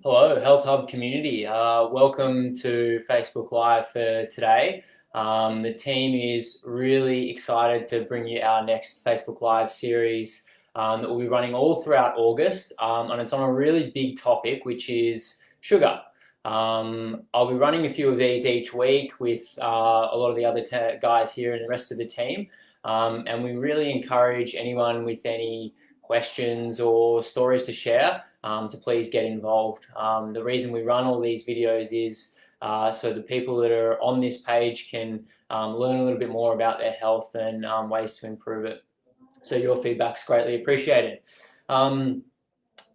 Hello, Health Hub community. Welcome to Facebook Live for today. The team is really excited to bring you our next Facebook Live series that will be running all throughout August, and it's on a really big topic, which is sugar. I'll be running a few of these each week with a lot of the other guys here and the rest of the team, and we really encourage anyone with any questions or stories to share to please get involved. The reason we run all these videos is so the people that are on this page can learn a little bit more about their health and ways to improve it. So your feedback's greatly appreciated. Um,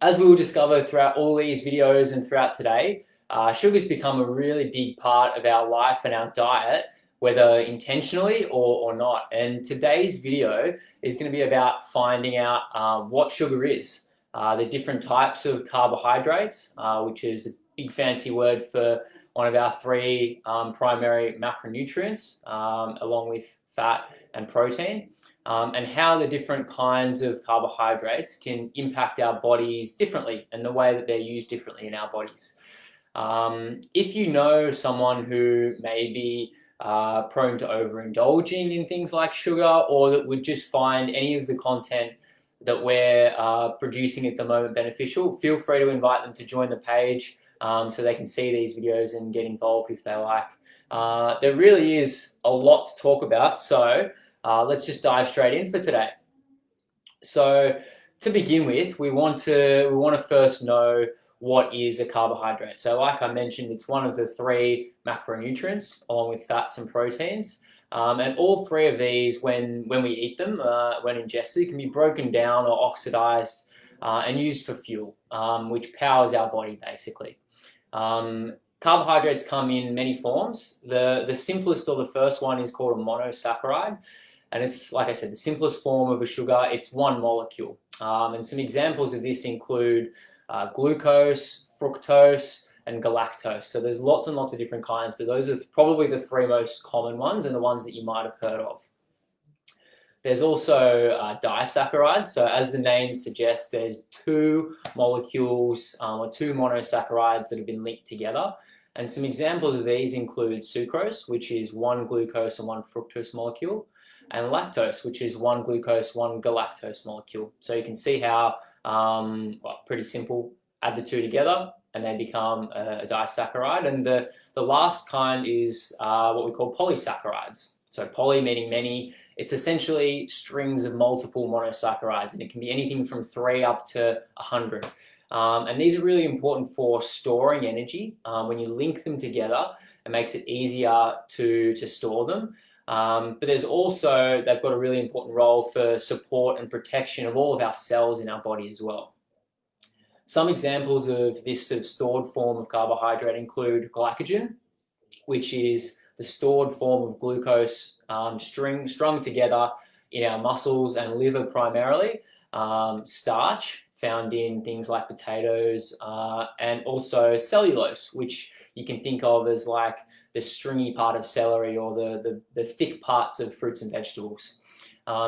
as we will discover throughout all these videos and throughout today, sugar's become a really big part of our life and our diet, whether intentionally or not. And today's video is going to be about finding out what sugar is, the different types of carbohydrates, which is a big fancy word for one of our three primary macronutrients, along with fat and protein, and how the different kinds of carbohydrates can impact our bodies differently and the way that they're used differently in our bodies. If you know someone who may be prone to overindulging in things like sugar, or that would just find any of the content that we're producing at the moment beneficial, feel free to invite them to join the page so they can see these videos and get involved if they like. There really is a lot to talk about, so let's just dive straight in for today. So to begin with, we want to first know what is a carbohydrate. So like I mentioned, it's one of the three macronutrients along with fats and proteins. And all three of these, when we eat them, when ingested, can be broken down or oxidized and used for fuel, which powers our body basically. Carbohydrates come in many forms. The simplest, or the first one, is called a monosaccharide. And it's, like I said, the simplest form of a sugar. It's one molecule. And some examples of this include glucose, fructose, and galactose. So there's lots and lots of different kinds, but those are probably the three most common ones and the ones that you might have heard of. There's also disaccharides. So as the name suggests, there's two molecules or two monosaccharides that have been linked together. And some examples of these include sucrose, which is one glucose and one fructose molecule, and lactose, which is one glucose, one galactose molecule. So you can see how, well, pretty simple, add the two together and they become a disaccharide. And the last kind is what we call polysaccharides. So poly meaning many. It's essentially strings of multiple monosaccharides, and it can be anything from 3 up to 100. And these are really important for storing energy. When you link them together, it makes it easier to store them. But there's also, they've got a really important role for support and protection of all of our cells in our body as well. Some examples of this sort of stored form of carbohydrate include glycogen, which is the stored form of glucose strung together in our muscles and liver primarily, starch found in things like potatoes, and also cellulose, which you can think of as like the stringy part of celery or the thick parts of fruits and vegetables.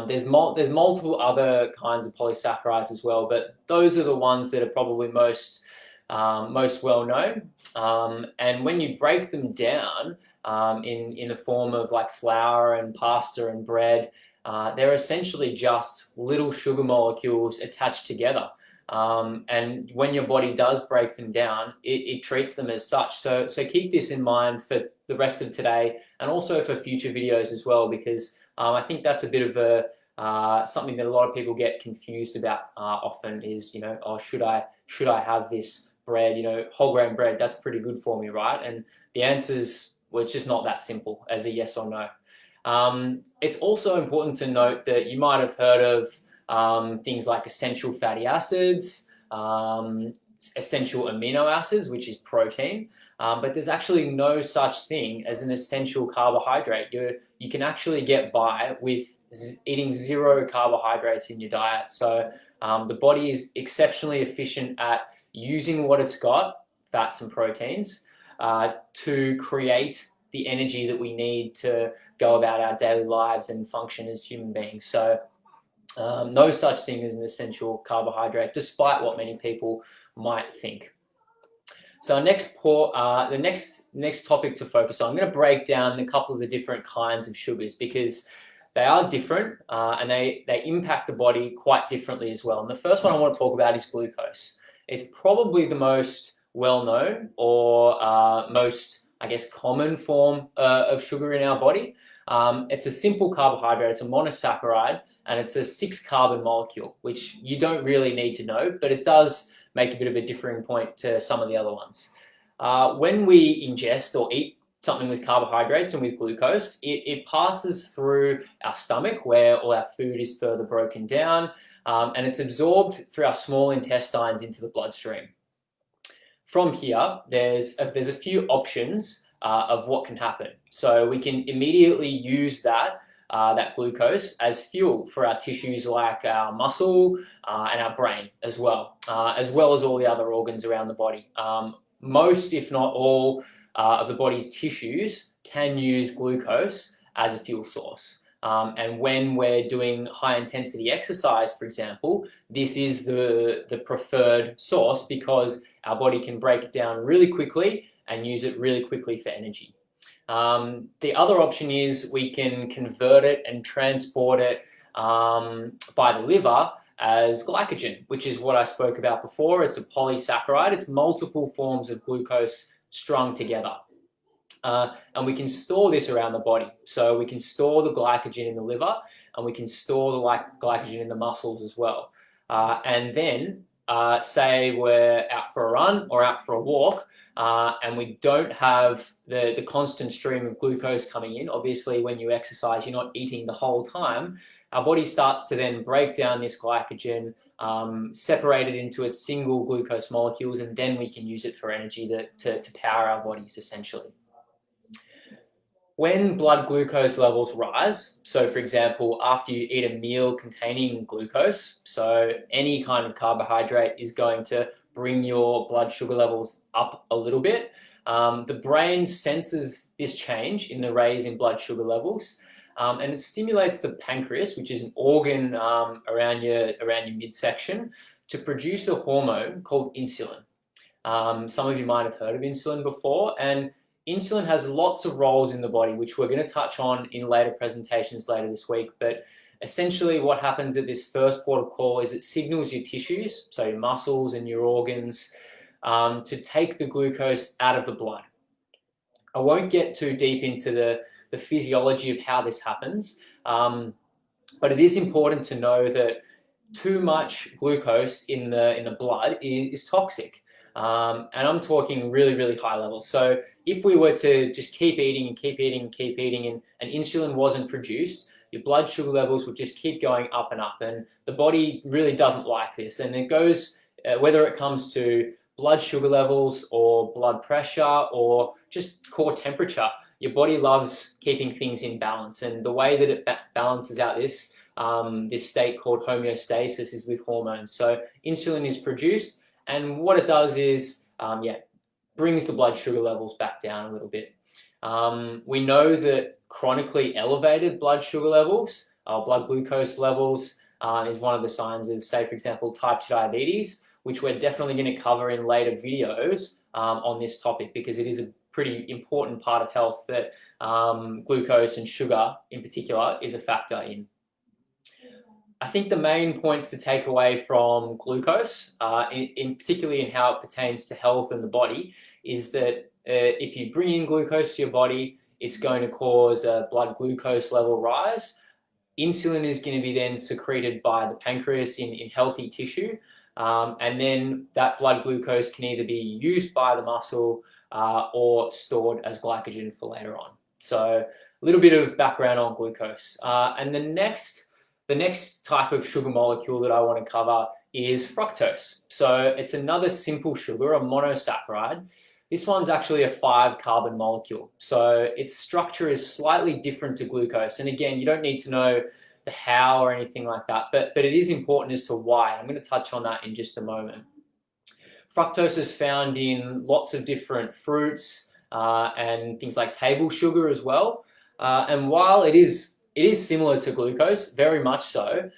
There's multiple other kinds of polysaccharides as well, but those are the ones that are probably most well known. And when you break them down in the form of like flour and pasta and bread, they're essentially just little sugar molecules attached together. And when your body does break them down, it treats them as such. So keep this in mind for the rest of today and also for future videos as well, because I think that's a bit of a something that a lot of people get confused about often is, oh, should I have this bread, whole grain bread, that's pretty good for me, right? And the answer is, well, it's just not that simple as a yes or no. It's also important to note that you might have heard of things like essential fatty acids, essential amino acids, which is protein, but there's actually no such thing as an essential carbohydrate. You can actually get by with eating 0 carbohydrates in your diet. So the body is exceptionally efficient at using what it's got, fats and proteins, to create the energy that we need to go about our daily lives and function as human beings. So no such thing as an essential carbohydrate, despite what many people might think. So our the next topic to focus on, I'm going to break down a couple of the different kinds of sugars because they are different and they impact the body quite differently as well. And the first one I want to talk about is glucose. It's probably the most well-known or most, I guess, common form of sugar in our body. It's a simple carbohydrate, it's a monosaccharide, and it's a 6-carbon molecule, which you don't really need to know, but it does make a bit of a differing point to some of the other ones. When we ingest or eat something with carbohydrates and with glucose, it passes through our stomach where all our food is further broken down, and it's absorbed through our small intestines into the bloodstream. From here, there's a few options of what can happen. So we can immediately use that glucose as fuel for our tissues like our muscle and our brain as well as all the other organs around the body. Most, if not all, of the body's tissues can use glucose as a fuel source. And when we're doing high intensity exercise, for example, this is the preferred source because our body can break it down really quickly and use it really quickly for energy. The other option is we can convert it and transport it by the liver as glycogen, which is what I spoke about before. It's a polysaccharide. It's multiple forms of glucose strung together. And we can store this around the body. So we can store the glycogen in the liver and we can store the glycogen in the muscles as well. And then say we're out for a run or out for a walk and we don't have the constant stream of glucose coming in. Obviously, when you exercise, you're not eating the whole time. Our body starts to then break down this glycogen, separate it into its single glucose molecules, and then we can use it for energy to power our bodies, essentially. When blood glucose levels rise, so for example, after you eat a meal containing glucose, so any kind of carbohydrate is going to bring your blood sugar levels up a little bit. The brain senses this change in the raise in blood sugar levels, and it stimulates the pancreas, which is an organ around your midsection, to produce a hormone called insulin. Some of you might have heard of insulin before, and insulin has lots of roles in the body, which we're going to touch on in later presentations later this week. But essentially what happens at this first port of call is it signals your tissues, so your muscles and your organs, to take the glucose out of the blood. I won't get too deep into the physiology of how this happens, but it is important to know that too much glucose in the blood is toxic. And I'm talking really, really high levels. So if we were to just keep eating and keep eating and keep eating and insulin wasn't produced, your blood sugar levels would just keep going up and up. And the body really doesn't like this. And it goes, whether it comes to blood sugar levels or blood pressure or just core temperature, your body loves keeping things in balance. And the way that it balances out this state called homeostasis is with hormones. So insulin is produced, and what it does is, brings the blood sugar levels back down a little bit. We know that chronically elevated blood sugar levels, blood glucose levels, is one of the signs of, say, for example, type 2 diabetes, which we're definitely going to cover in later videos on this topic because it is a pretty important part of health that glucose and sugar in particular is a factor in. I think the main points to take away from glucose, particularly in how it pertains to health and the body, is that if you bring in glucose to your body, it's going to cause a blood glucose level rise. Insulin is going to be then secreted by the pancreas in healthy tissue, and then that blood glucose can either be used by the muscle or stored as glycogen for later on. So a little bit of background on glucose. And the next type of sugar molecule that I want to cover is fructose. So it's another simple sugar, a monosaccharide. This one's actually a 5-carbon molecule. So its structure is slightly different to glucose. And again, you don't need to know the how or anything like that, but it is important as to why. I'm going to touch on that in just a moment. Fructose is found in lots of different fruits and things like table sugar as well. And while it is similar to glucose, very much so.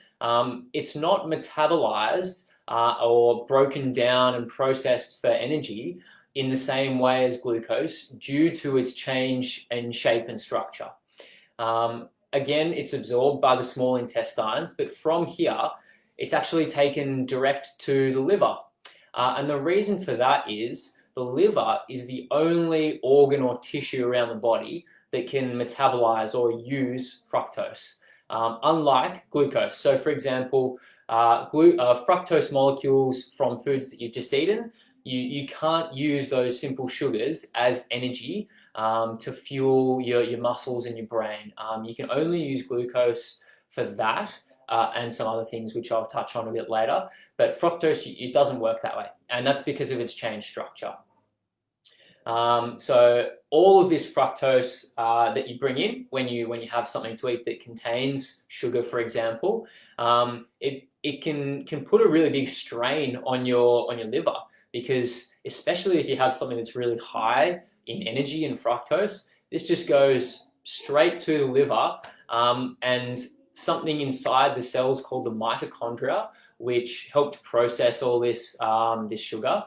It's not metabolized or broken down and processed for energy in the same way as glucose due to its change in shape and structure. Again, it's absorbed by the small intestines, but from here, it's actually taken direct to the liver. And the reason for that is the liver is the only organ or tissue around the body that can metabolize or use fructose, unlike glucose. So for example, fructose molecules from foods that you've just eaten, you can't use those simple sugars as energy to fuel your muscles and your brain. You can only use glucose for that and some other things which I'll touch on a bit later. But fructose, it doesn't work that way, and that's because of its chain structure. So all of this fructose that you bring in when you have something to eat that contains sugar, for example, it can put a really big strain on your liver, because especially if you have something that's really high in energy and fructose, this just goes straight to the liver, and something inside the cells called the mitochondria, which help to process all this this sugar.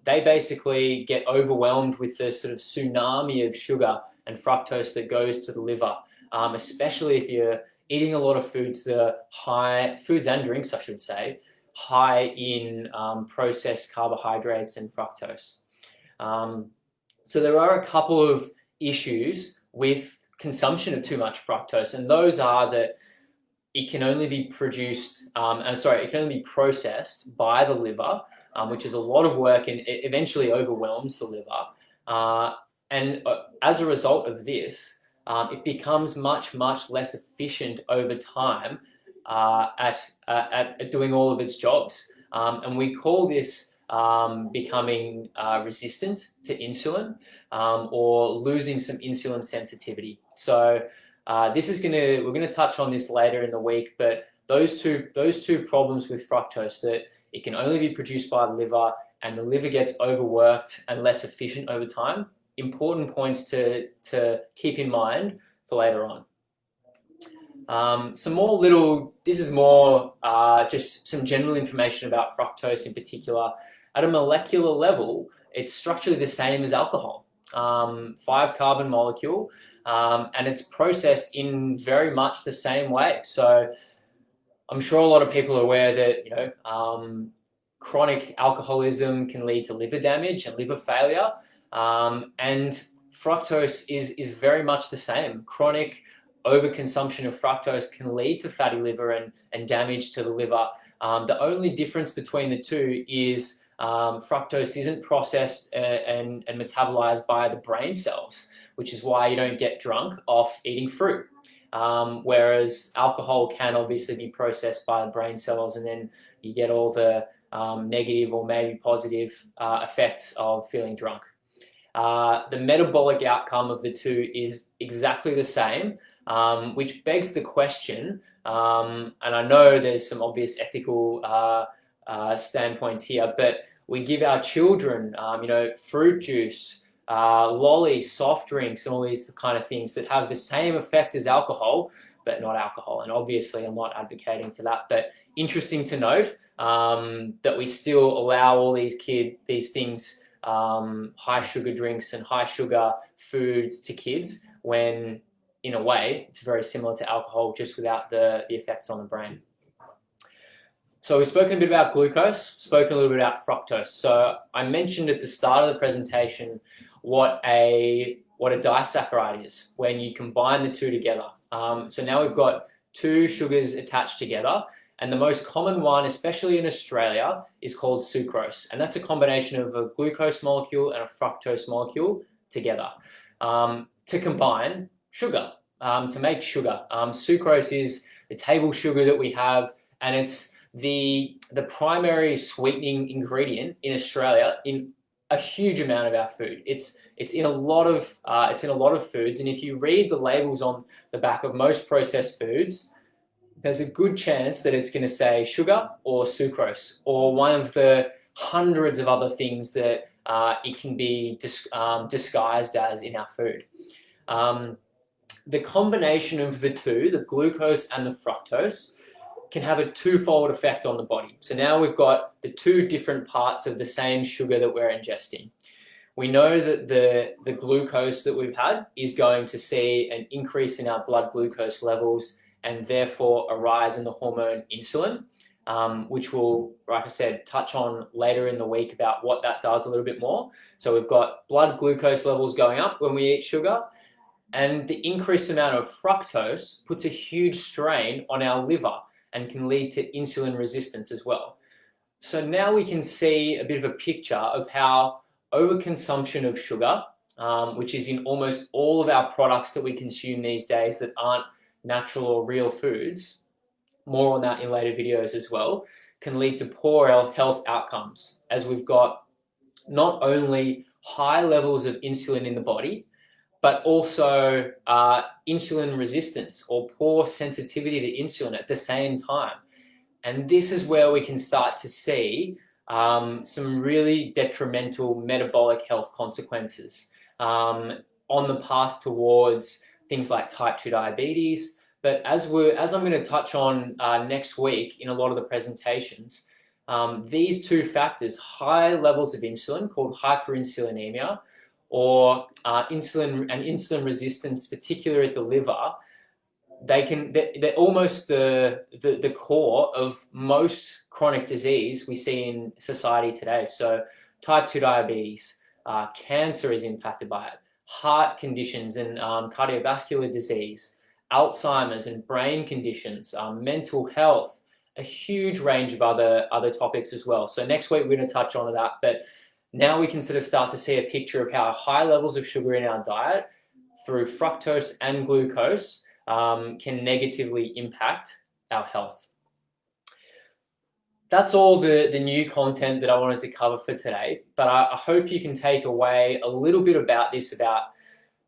They basically get overwhelmed with the sort of tsunami of sugar and fructose that goes to the liver, especially if you're eating a lot of foods that are high, foods and drinks, I should say, high in processed carbohydrates and fructose. So there are a couple of issues with consumption of too much fructose, and those are that it can only be produced, it can only be processed by the liver, which is a lot of work, and it eventually overwhelms the liver. And as a result of this, it becomes much less efficient over time at doing all of its jobs. And we call this becoming resistant to insulin, or losing some insulin sensitivity. So we're gonna touch on this later in the week, but those two problems with fructose, that it can only be produced by the liver and the liver gets overworked and less efficient over time, important points to keep in mind for later on. This is more just some general information about fructose in particular. At a molecular level, it's structurally the same as alcohol, 5-carbon molecule, and it's processed in very much the same way. So I'm sure a lot of people are aware that chronic alcoholism can lead to liver damage and liver failure, and fructose is very much the same. Chronic overconsumption of fructose can lead to fatty liver and damage to the liver. The only difference between the two is fructose isn't processed and metabolized by the brain cells, which is why you don't get drunk off eating fruit. Whereas alcohol can obviously be processed by the brain cells, and then you get all the negative or maybe positive effects of feeling drunk. The metabolic outcome of the two is exactly the same, which begs the question, and I know there's some obvious ethical standpoints here, but we give our children, fruit juice, lollies, soft drinks, and all these kind of things that have the same effect as alcohol, but not alcohol. And obviously, I'm not advocating for that. But interesting to note that we still allow all these things, high sugar drinks and high sugar foods to kids, when in a way it's very similar to alcohol, just without the effects on the brain. So we've spoken a bit about glucose, spoken a little bit about fructose. So I mentioned at the start of the presentation what a disaccharide is when you combine the two together. So now we've got two sugars attached together, and the most common one, especially in Australia, is called sucrose, and that's a combination of a glucose molecule and a fructose molecule together to combine sugar, to make sugar. Sucrose is the table sugar that we have, and it's the primary sweetening ingredient in Australia in a huge amount of our food. It's in a lot of foods, and if you read the labels on the back of most processed foods, there's a good chance that it's going to say sugar or sucrose or one of the hundreds of other things that it can be disguised as in our food. The combination of the two, the glucose and the fructose, can have a twofold effect on the body. So now we've got the two different parts of the same sugar that we're ingesting. We know that the glucose that we've had is going to see an increase in our blood glucose levels and therefore a rise in the hormone insulin, which we'll, like I said, touch on later in the week about what that does a little bit more. So we've got blood glucose levels going up when we eat sugar, and the increased amount of fructose puts a huge strain on our liver and can lead to insulin resistance as well. So now we can see a bit of a picture of how overconsumption of sugar, which is in almost all of our products that we consume these days that aren't natural or real foods, more on that in later videos as well, can lead to poor health outcomes, as we've got not only high levels of insulin in the body, but also insulin resistance or poor sensitivity to insulin at the same time. And this is where we can start to see some really detrimental metabolic health consequences on the path towards things like type 2 diabetes. But as I'm going to touch on next week in a lot of the presentations, these two factors, high levels of insulin called hyperinsulinemia, or insulin resistance, particularly at the liver, they're almost the core of most chronic disease we see in society today. So type 2 diabetes, cancer is impacted by it, heart conditions and cardiovascular disease, Alzheimer's and brain conditions, mental health, a huge range of other topics as well. So next week we're going to touch on that, but now we can sort of start to see a picture of how high levels of sugar in our diet through fructose and glucose can negatively impact our health. That's all the new content that I wanted to cover for today, but I hope you can take away a little bit about this, about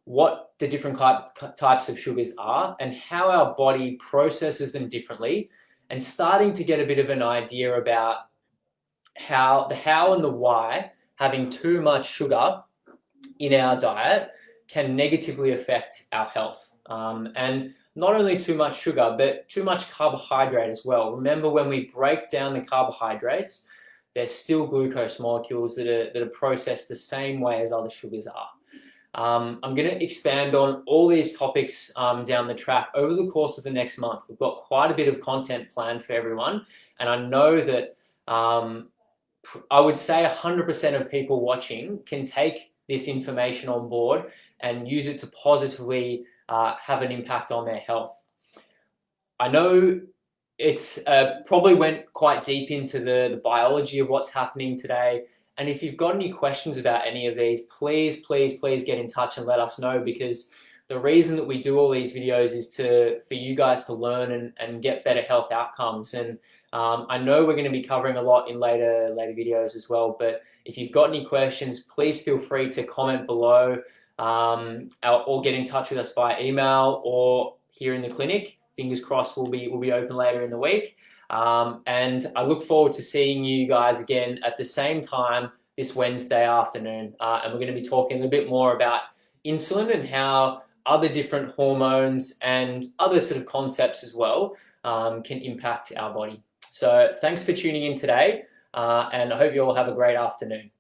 what the different types of sugars are and how our body processes them differently, and starting to get a bit of an idea about how and the why having too much sugar in our diet can negatively affect our health. And not only too much sugar, but too much carbohydrate as well. Remember, when we break down the carbohydrates, there's still glucose molecules that are processed the same way as other sugars are. I'm going to expand on all these topics down the track over the course of the next month. We've got quite a bit of content planned for everyone, and I know that I would say 100% of people watching can take this information on board and use it to positively have an impact on their health. I know it's probably went quite deep into the biology of what's happening today. And if you've got any questions about any of these, please get in touch and let us know, because the reason that we do all these videos is for you guys to learn and get better health outcomes. And I know we're going to be covering a lot in later videos as well, but if you've got any questions, please feel free to comment below or get in touch with us via email or here in the clinic. Fingers crossed we'll be open later in the week. And I look forward to seeing you guys again at the same time this Wednesday afternoon. And we're going to be talking a little bit more about insulin and how other different hormones and other sort of concepts as well can impact our body. So thanks for tuning in today, and I hope you all have a great afternoon.